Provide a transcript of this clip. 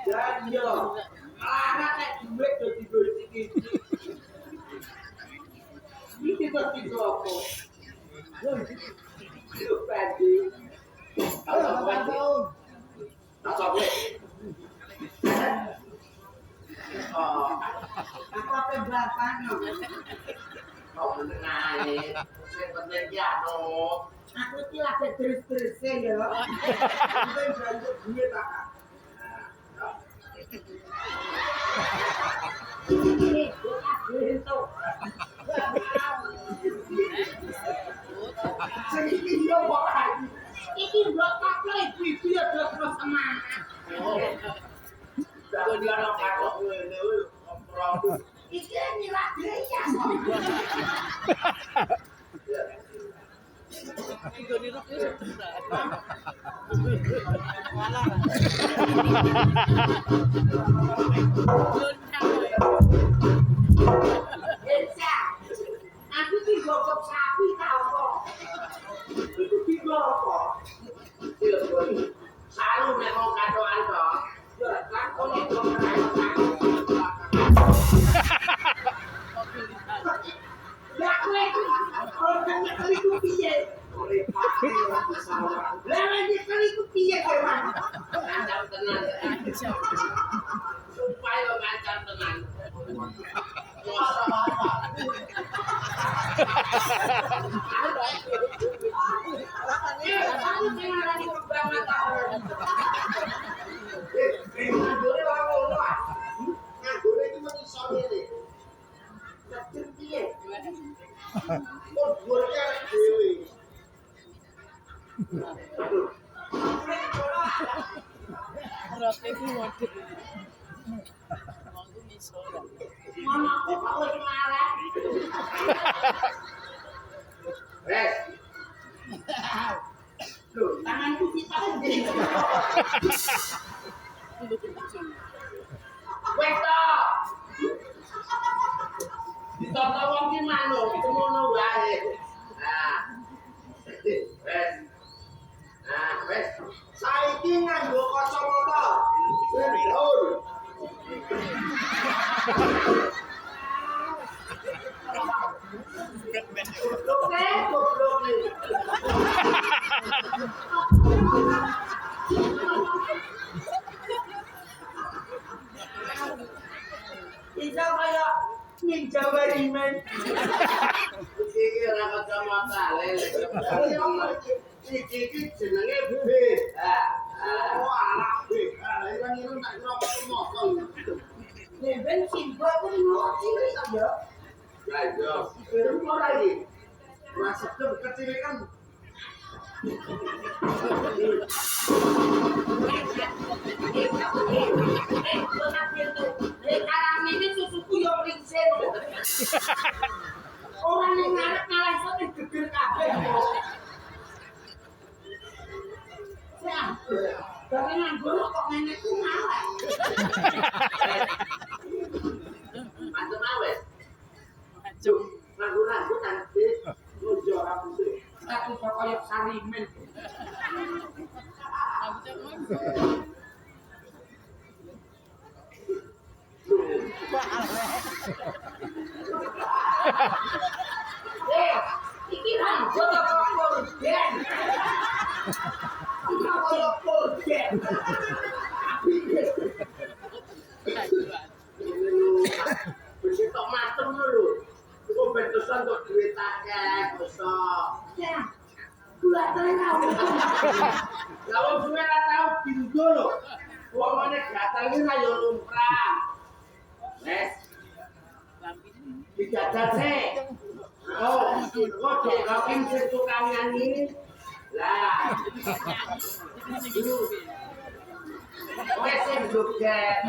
Dan yo, anak nek duit dadi duit iki. Iki kok apa? Yo padi. Apa apa? Aku apa belakang yo. Oh menengae. Sing penting ki anu. Aku iki lagi terus-teruse yo. Sampai bantu duit tak. Ini itu. Iki yo kok lagi. Iki blok kaple iki ada terus semangat. Jadi ana karo ngene kuwi kompromi. Iki nyilak ya. Iku niruk wis aku ki gogok sapi ta apa? Iku ki apa? Saru nek mau katokan to. Ya, lakon itu ya kowe iki orang nyekeli ku piye? Ora pasti ora salah. Lah nyekeli ku piye kowe, Mas? Ngancam tenan. Supaya ngancam tenan. Masa apa? Aku sing ngarani banget tau. Ngandure ora ngono ah. Ngandure iki mung iso ngene. Kecil piye? Kok dhuwure arek dhewe. Roke iki model. Monggo iso. Mamaku kok wis marah. Wes. Loh, tanganku kita ndi? Wes to. Ditonton wong ki manuk, itu ngono wae. Nah. Wes. Nah, wes. Saiki nganggo kacamata. Betul. Goblok nih. Bisa kayak ninja bariman. Iki ora kacamata lele. Iki jenenge B. Oh anak B. Lah iki ngiru tak kira kacamata. Nek ben simbol ku ngoci ya. Ya iya. Terus ora iki. Rasa kecil kan. Sekarang ini susuku yang ringsen. Orang yang ngarep iso digegir kabeh. Tapi nganggur kok ngene ku malah. Macam awes. Macam nganggur nanti ngojo rambut. Aku kok koyo sarimen. Iki rambut apa korban? Iki koyo korban. Wis tok matem lho. Kok bentusan kok duit akeh, besok. Ya. Gula tenan. Lah wong suwe ra tau dindo lho. Wongane gatal iki ra yo lumrah. Wes. Dijajal sih. Oh, kok dhewe sing tukang nyanyi. Lah. Wes sing joget.